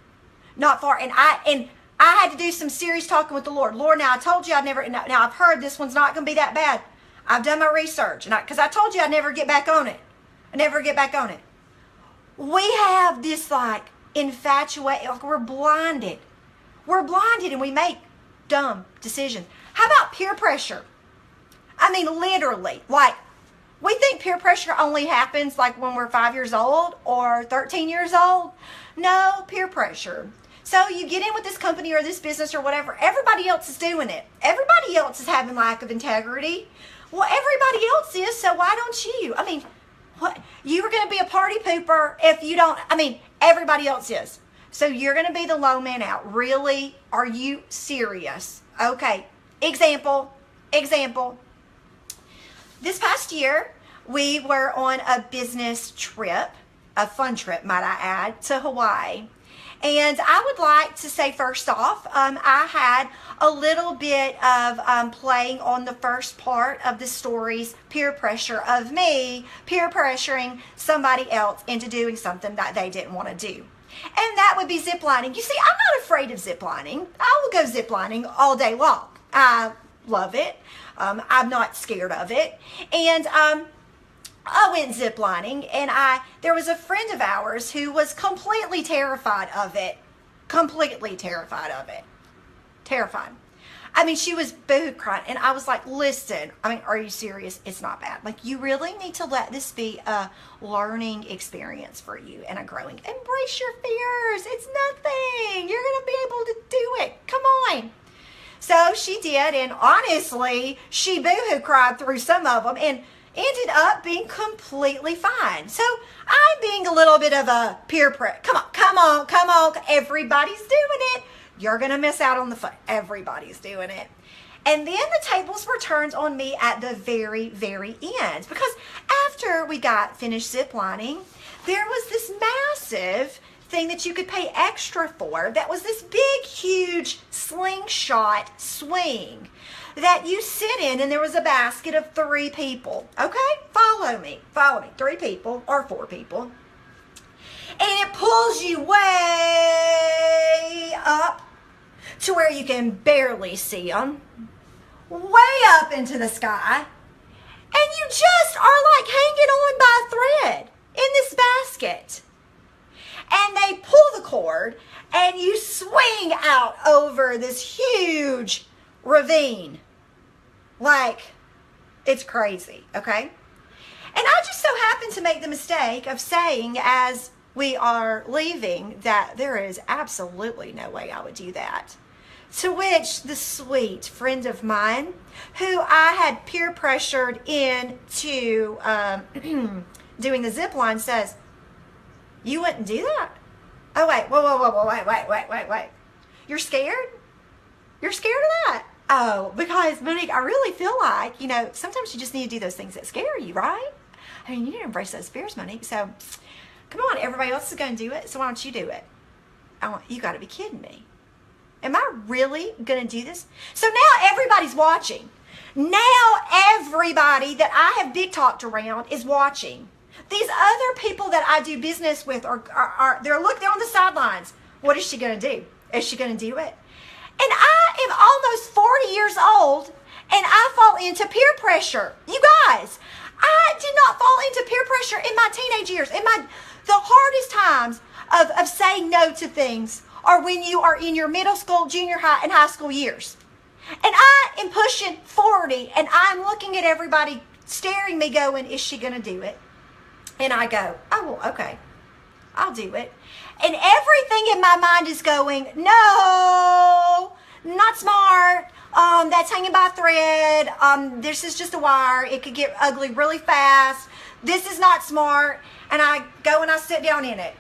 Not far. And I had to do some serious talking with the Lord. Lord, now I told you I'd never, now I've heard this one's not going to be that bad. I've done my research. Because I told you I'd never get back on it. I never get back on it. We have this like infatuation. Like we're blinded. We're blinded and we make dumb decisions. How about peer pressure? I mean, literally, like, we think peer pressure only happens like when we're 5 years old or 13 years old. No, peer pressure. So you get in with this company or this business or whatever. Everybody else is doing it. Everybody else is having lack of integrity. Well, everybody else is, so why don't you? I mean, what? You're going to be a party pooper if you don't. I mean, everybody else is. So you're going to be the low man out. Really? Are you serious? Okay. Example. This past year, we were on a business trip, a fun trip, might I add, to Hawaii. And I would like to say first off, I had a little bit of playing on the first part of the story's peer pressure of me peer pressuring somebody else into doing something that they didn't want to do. And that would be ziplining. You see, I'm not afraid of ziplining. I will go ziplining all day long. I love it. I'm not scared of it. And I went ziplining, and there was a friend of ours who was completely terrified of it. Terrified. I mean, she was boo crying, and I was like, listen, I mean, are you serious? It's not bad. Like, you really need to let this be a learning experience for you and a growing. Embrace your fears. It's nothing. You're going to be able to do it. Come on. So she did, and honestly, she boo-hoo cried through some of them and ended up being completely fine. So I'm being a little bit of a peer pressure. Come on. Everybody's doing it. You're going to miss out on the fun. Everybody's doing it. And then the tables were turned on me at the very, very end. Because after we got finished ziplining, there was this massive thing that you could pay extra for. That was this big, huge slingshot swing that you sit in, and there was a basket of 3 people. Okay? Follow me. 3 people or 4 people. And it pulls you way up to where you can barely see them. Way up into the sky. And you just are like hanging on by a thread in this basket. And they pull the cord, and you swing out over this huge ravine. Like, it's crazy, okay? And I just so happened to make the mistake of saying, as we are leaving that there is absolutely no way I would do that. To which the sweet friend of mine, who I had peer pressured into doing the zip line, says, "You wouldn't do that?" Oh, wait, whoa, wait. You're scared? You're scared of that? Oh, because, Monique, I really feel like, sometimes you just need to do those things that scare you, right? I mean, you need to embrace those fears, Monique. So, come on, everybody else is going to do it, so why don't you do it? You got to be kidding me. Am I really going to do this? So now everybody's watching. Now everybody that I have big talked around is watching. These other people that I do business with they're on the sidelines. What is she going to do? Is she going to do it? And I am almost 40 years old and I fall into peer pressure. You guys, I did not fall into peer pressure in my teenage years. The hardest times of saying no to things are when you are in your middle school, junior high, and high school years. And I am pushing 40, and I'm looking at everybody staring me going, is she going to do it? And I go, oh, well, okay, I'll do it. And everything in my mind is going, no, not smart. That's hanging by a thread. This is just a wire. It could get ugly really fast. This is not smart. And I go and I sit down in it.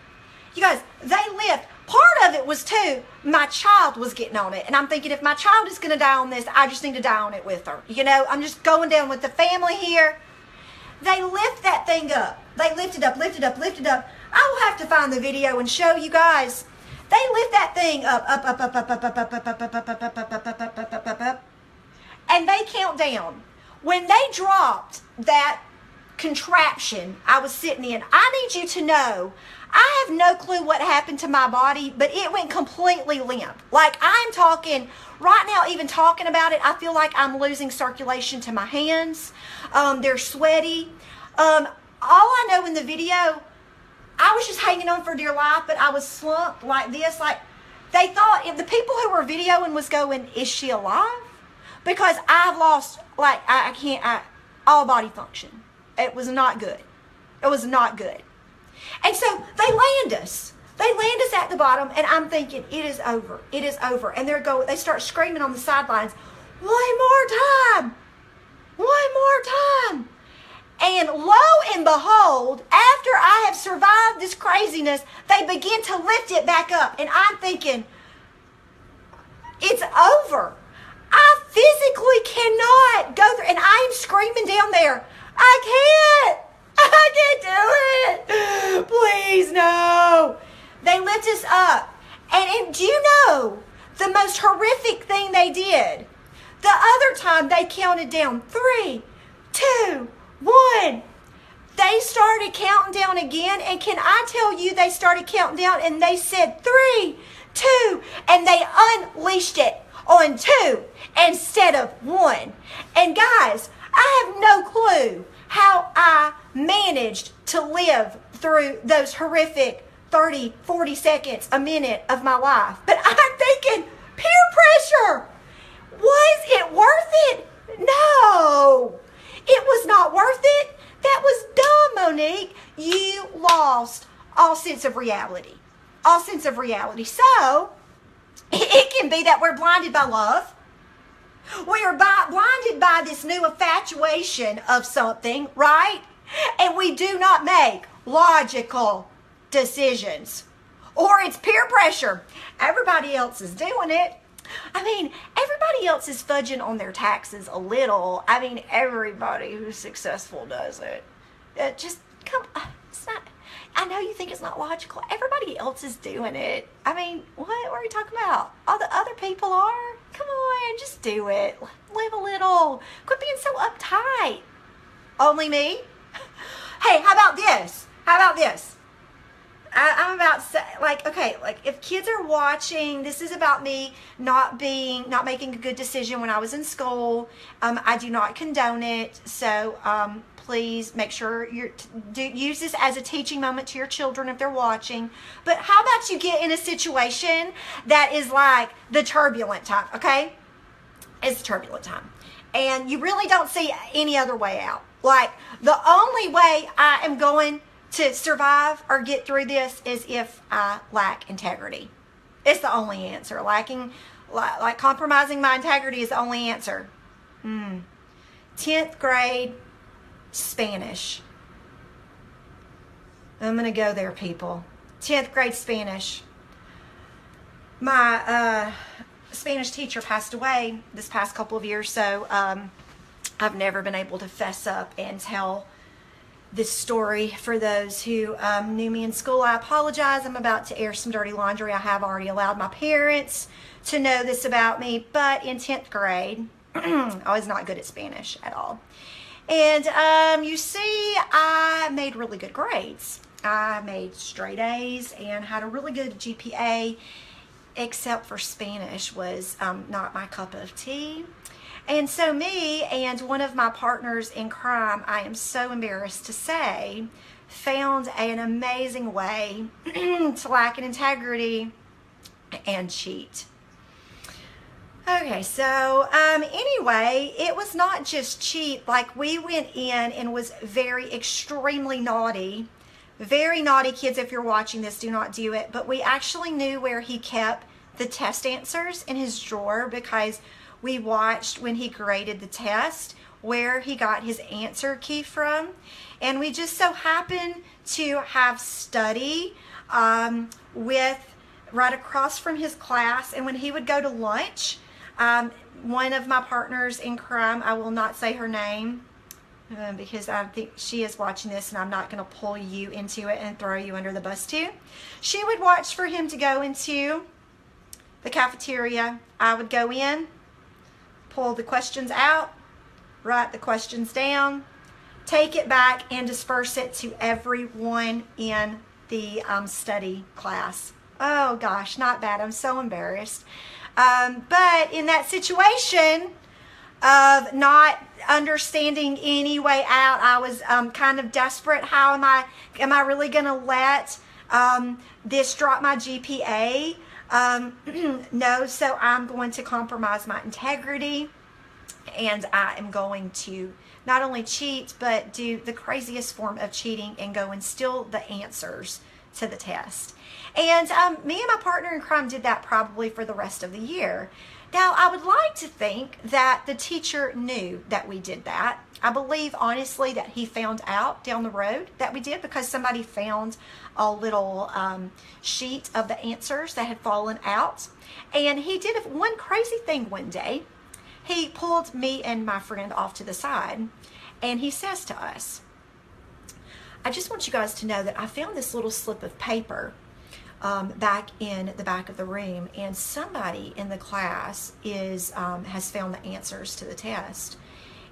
You guys, they lift. Part of it was too, my child was getting on it. And I'm thinking, if my child is going to die on this, I just need to die on it with her. I'm just going down with the family here. They lift that thing up. They lift it up. I will have to find the video and show you guys. They lift that thing up. And they count down. When they dropped that contraption I was sitting in, I need you to know, I have no clue what happened to my body, but it went completely limp. Like, I'm talking, right now, even talking about it, I feel like I'm losing circulation to my hands. They're sweaty. All I know in the video, I was just hanging on for dear life, but I was slumped like this. Like, they thought, if the people who were videoing was going, is she alive? Because I've lost, like, all body function. It was not good. It was not good. And so they land us. They land us at the bottom, and I'm thinking, it is over. It is over. And they start screaming on the sidelines, one more time. One more time. And lo and behold, after I have survived this craziness, they begin to lift it back up. And I'm thinking, it's over. I physically cannot go through. And I am screaming down there, I can't do it. Please, no. They lift us up. And do you know the most horrific thing they did? The other time they counted down 3, 2, 1. They started counting down again. And can I tell you, they started counting down and they said 3, 2, and they unleashed it on 2 instead of 1. And guys, I have no clue how I managed to live through those horrific 30, 40 seconds, a minute of my life. But I'm thinking, peer pressure, was it worth it? No, it was not worth it. That was dumb, Monique. You lost all sense of reality. All sense of reality. So, it can be that we're blinded by love. We are blinded by this new infatuation of something, right? And we do not make logical decisions. Or it's peer pressure. Everybody else is doing it. I mean, everybody else is fudging on their taxes a little. I mean, everybody who's successful does it. Just come, it's not, I know you think it's not logical. Everybody else is doing it. I mean, what are you talking about? All the other people are? Come on, just do it. Live a little. Quit being so uptight. Only me? Hey, how about this? How about this? I'm about to say, okay, if kids are watching, this is about me not making a good decision when I was in school. I do not condone it. So, please make sure use this as a teaching moment to your children if they're watching. But how about you get in a situation that is like the turbulent time, okay? It's turbulent time. And you really don't see any other way out. Like, the only way I am going to survive or get through this is if I lack integrity. It's the only answer. Like compromising my integrity is the only answer. 10th grade Spanish. I'm going to go there, people. 10th grade Spanish. My Spanish teacher passed away this past couple of years, so I've never been able to fess up and tell this story for those who knew me in school. I apologize. I'm about to air some dirty laundry. I have already allowed my parents to know this about me, but in 10th grade, I was not good at Spanish at all. And you see, I made really good grades. I made straight A's and had a really good GPA, except for Spanish was not my cup of tea. And so me and one of my partners in crime, I am so embarrassed to say, found an amazing way to lack in integrity and cheat. Okay, so anyway, it was not just cheat. Like, we went in and was extremely naughty. Very naughty kids. If you're watching this, do not do it. But we actually knew where he kept the test answers in his drawer, because we watched when he graded the test where he got his answer key from. And we just so happened to have study with right across from his class. And when he would go to lunch, one of my partners in crime, I will not say her name because I think she is watching this, and I'm not going to pull you into it and throw you under the bus too. She would watch for him to go into the cafeteria. I would go in, pull the questions out, write the questions down, take it back, and disperse it to everyone in the study class. Oh gosh, not bad. I'm so embarrassed. But in that situation of not understanding any way out, I was kind of desperate. How am I really going to let this drop my GPA? No, so I'm going to compromise my integrity, and I am going to not only cheat, but do the craziest form of cheating and go and steal the answers to the test. And me and my partner in crime did that probably for the rest of the year. Now, I would like to think that the teacher knew that we did that. I believe, honestly, that he found out down the road that we did, because somebody found a little sheet of the answers that had fallen out. And he did one crazy thing one day. He pulled me and my friend off to the side, and he says to us, I just want you guys to know that I found this little slip of paper back in the back of the room, and somebody in the class has found the answers to the test.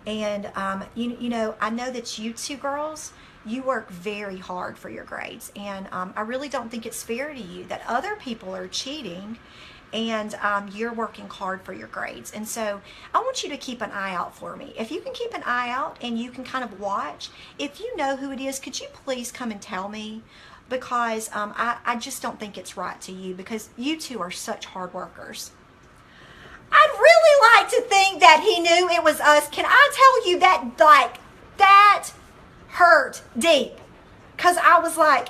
And you know, I know that you two girls, you work very hard for your grades, and I really don't think it's fair to you that other people are cheating and you're working hard for your grades. And so I want you to keep an eye out for me. If you can keep an eye out and you can kind of watch, if you know who it is, could you please come and tell me? Because I just don't think it's right to you, because you two are such hard workers. I'd really like to think that he knew it was us. Can I tell you that, like, that hurt deep? Because I was like,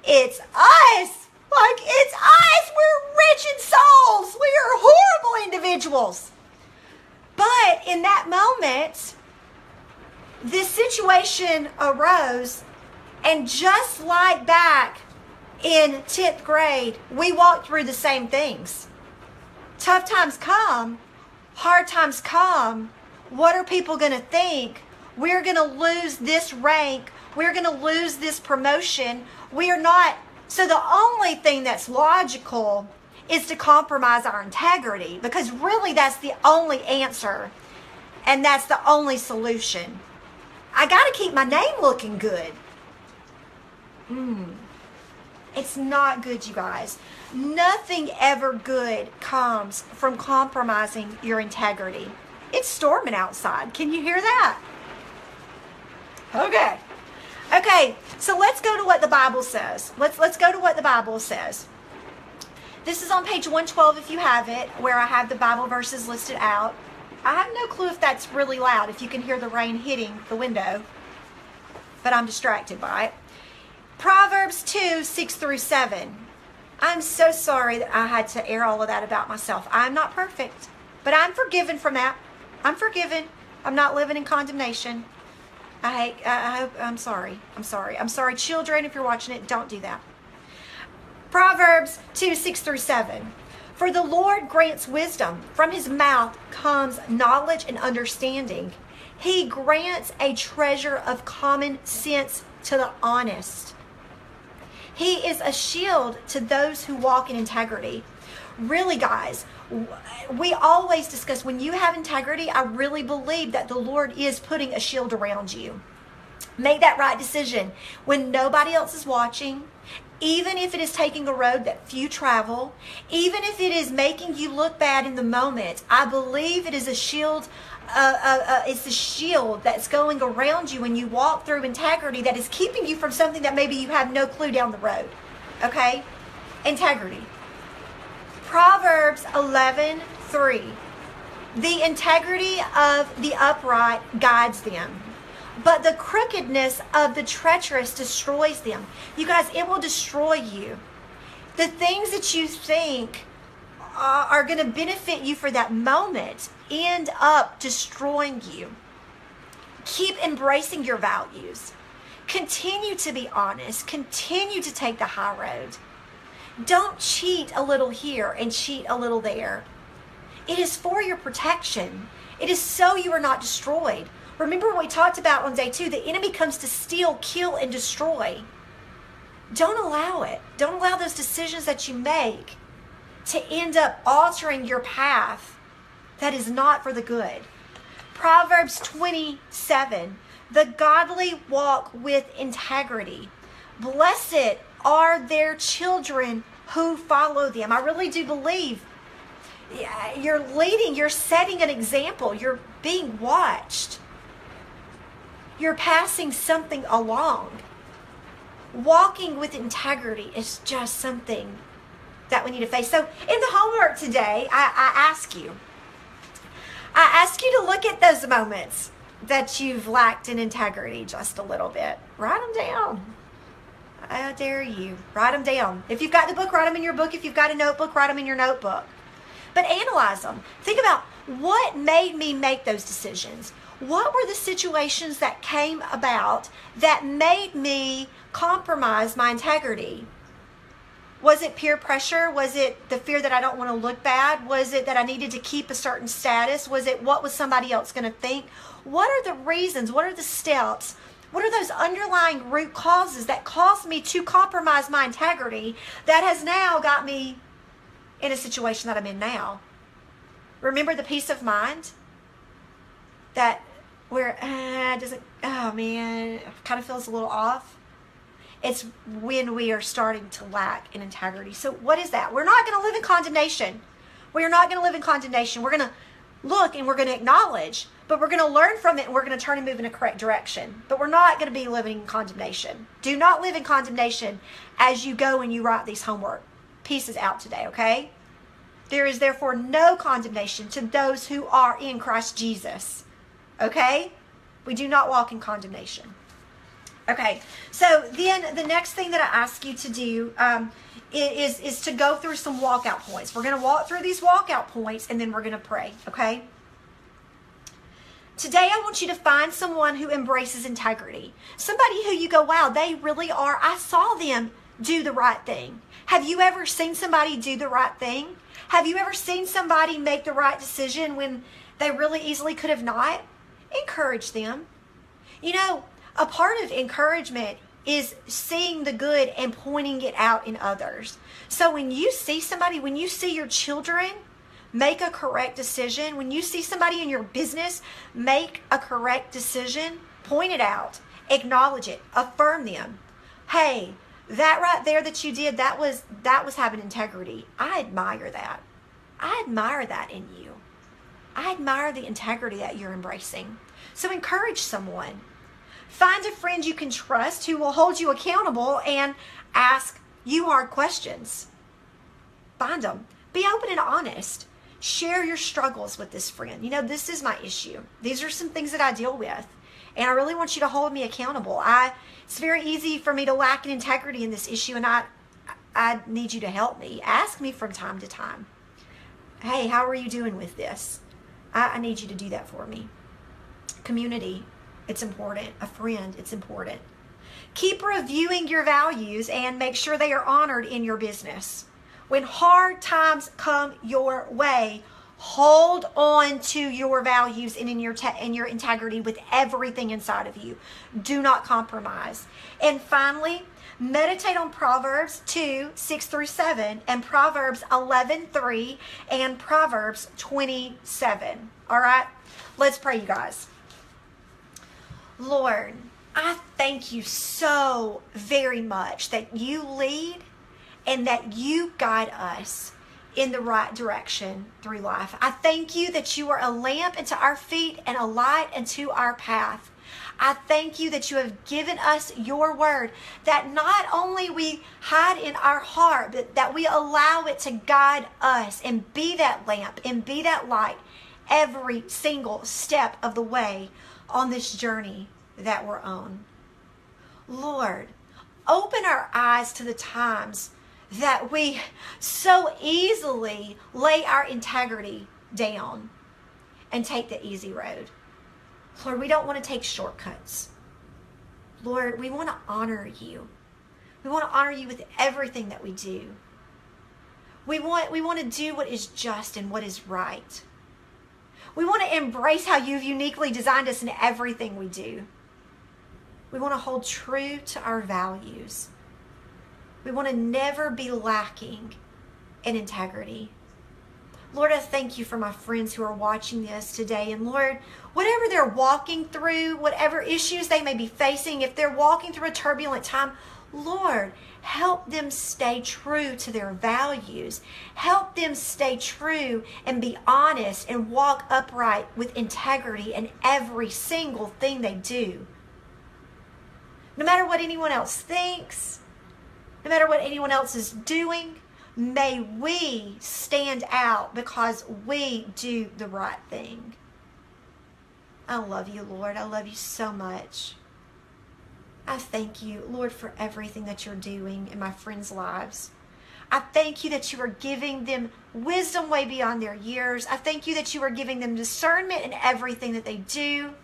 it's us. Like, it's us. We're rich in souls. We are horrible individuals. But in that moment, this situation arose, and just like back in 10th grade, we walked through the same things. Tough times come, hard times come. What are people going to think? We're going to lose this rank. We're going to lose this promotion. We are not. So the only thing that's logical is to compromise our integrity, because really that's the only answer, and that's the only solution. I got to keep my name looking good. It's not good, you guys. Nothing ever good comes from compromising your integrity. It's storming outside. Can you hear that? Okay, so let's go to what the Bible says. Let's go to what the Bible says. This is on page 112 if you have it, where I have the Bible verses listed out. I have no clue if that's really loud, if you can hear the rain hitting the window. but I'm distracted by it. Proverbs 2, 6 through 7. I'm so sorry that I had to air all of that about myself. I'm not perfect, but I'm forgiven from that. I'm forgiven. I'm not living in condemnation. I'm sorry. I'm sorry. Children, if you're watching it, don't do that. Proverbs 2, 6 through 7. For the Lord grants wisdom. From his mouth comes knowledge and understanding. He grants a treasure of common sense to the honest. He is a shield to those who walk in integrity. Really, guys, we always discuss when you have integrity, I really believe that the Lord is putting a shield around you. Make that right decision when nobody else is watching, even if it is taking a road that few travel, even if it is making you look bad in the moment. I believe it is a shield. It's a shield that's going around you when you walk through integrity that is keeping you from something that maybe you have no clue down the road. Okay? Integrity. Proverbs 11:3. The integrity of the upright guides them, but the crookedness of the treacherous destroys them. You guys, it will destroy you. The things that you think are going to benefit you for that moment end up destroying you. Keep embracing your values. Continue to be honest. Continue to take the high road. Don't cheat a little here and cheat a little there. It is for your protection. It is so you are not destroyed. Remember what we talked about on day 2. The enemy comes to steal, kill, and destroy. Don't allow it. Don't allow those decisions that you make to end up altering your path that is not for the good. Proverbs 27. The godly walk with integrity. Blessed are their children who follow them. I really do believe you're leading, you're setting an example, you're being watched. You're passing something along. Walking with integrity is just something that we need to face. So in the homework today, I ask you to look at those moments that you've lacked in integrity just a little bit. Write them down. I dare you. Write them down. If you've got the book, write them in your book. If you've got a notebook, write them in your notebook. But analyze them. Think about what made me make those decisions. What were the situations that came about that made me compromise my integrity? Was it peer pressure? Was it the fear that I don't want to look bad? Was it that I needed to keep a certain status? Was it what was somebody else going to think? What are the reasons? What are the steps? What are those underlying root causes that caused me to compromise my integrity that has now got me in a situation that I'm in now? Remember the peace of mind that where kind of feels a little off. It's when we are starting to lack in integrity. So what is that? We're not going to live in condemnation. We are not going to live in condemnation. We're going to look and we're going to acknowledge, but we're going to learn from it and we're going to turn and move in a correct direction. But we're not going to be living in condemnation. Do not live in condemnation as you go and you write these homework pieces out today, okay? There is therefore no condemnation to those who are in Christ Jesus, okay? We do not walk in condemnation. Okay, so then the next thing that I ask you to do is to go through some walkout points. We're going to walk through these walkout points and then we're going to pray, okay? Today I want you to find someone who embraces integrity. Somebody who you go, wow, they really are. I saw them do the right thing. Have you ever seen somebody do the right thing? Have you ever seen somebody make the right decision when they really easily could have not? Encourage them. You know, a part of encouragement is seeing the good and pointing it out in others. So when you see somebody, when you see your children make a correct decision, when you see somebody in your business make a correct decision, point it out, acknowledge it, affirm them. Hey, that right there that you did, that was having integrity. I admire that. I admire that in you. I admire the integrity that you're embracing. So encourage someone. Find a friend you can trust who will hold you accountable and ask you hard questions. Find them. Be open and honest. Share your struggles with this friend. You know, this is my issue. These are some things that I deal with. And I really want you to hold me accountable. It's very easy for me to lack in integrity in this issue, and I need you to help me. Ask me from time to time. Hey, how are you doing with this? I need you to do that for me. Community, it's important. A friend, it's important. Keep reviewing your values and make sure they are honored in your business. When hard times come your way, hold on to your values and in your integrity with everything inside of you. Do not compromise. And finally, meditate on Proverbs 2:6-7 and Proverbs 11:3 and Proverbs 27. All right, let's pray, you guys. Lord, I thank you so very much that you lead and that you guide us in the right direction through life. I thank you that you are a lamp unto our feet and a light unto our path. I thank you that you have given us your word, that not only we hide in our heart, but that we allow it to guide us and be that lamp and be that light every single step of the way on this journey that we're on. Lord, open our eyes to the times that we so easily lay our integrity down and take the easy road. Lord, we don't want to take shortcuts. Lord, we want to honor you. We want to honor you with everything that we do. We want to do what is just and what is right. We want to embrace how you've uniquely designed us in everything we do. We want to hold true to our values. We want to never be lacking in integrity. Lord, I thank you for my friends who are watching this today. And Lord, whatever they're walking through, whatever issues they may be facing, if they're walking through a turbulent time, Lord, help them stay true to their values. Help them stay true and be honest and walk upright with integrity in every single thing they do. No matter what anyone else thinks, no matter what anyone else is doing, may we stand out because we do the right thing. I love you, Lord. I love you so much. I thank you, Lord, for everything that you're doing in my friends' lives. I thank you that you are giving them wisdom way beyond their years. I thank you that you are giving them discernment in everything that they do.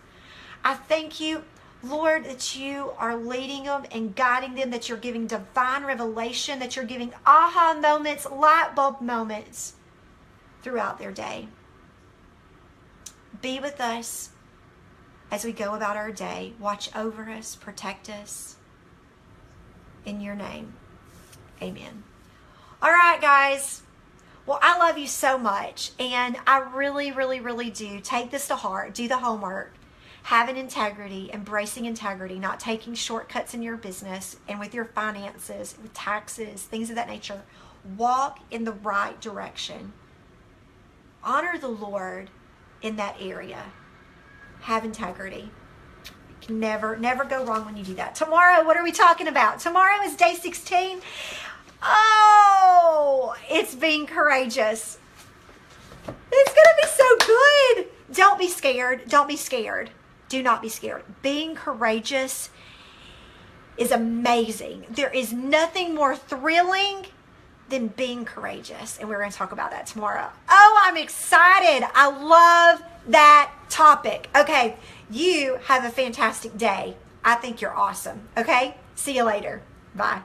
I thank you, Lord, that you are leading them and guiding them, that you're giving divine revelation, that you're giving aha moments, light bulb moments throughout their day. Be with us as we go about our day. Watch over us, protect us. In your name, amen. All right, guys. Well, I love you so much, and I really, really, really do take this to heart. Do the homework. Having integrity, embracing integrity, not taking shortcuts in your business and with your finances, with taxes, things of that nature. Walk in the right direction. Honor the Lord in that area. Have integrity. You can never go wrong when you do that. Tomorrow, what are we talking about? Tomorrow is day 16. Oh, it's being courageous. It's going to be so good. Don't be scared. Don't be scared. Do not be scared. Being courageous is amazing. There is nothing more thrilling than being courageous. And we're going to talk about that tomorrow. Oh, I'm excited. I love that topic. Okay, you have a fantastic day. I think you're awesome. Okay, see you later. Bye.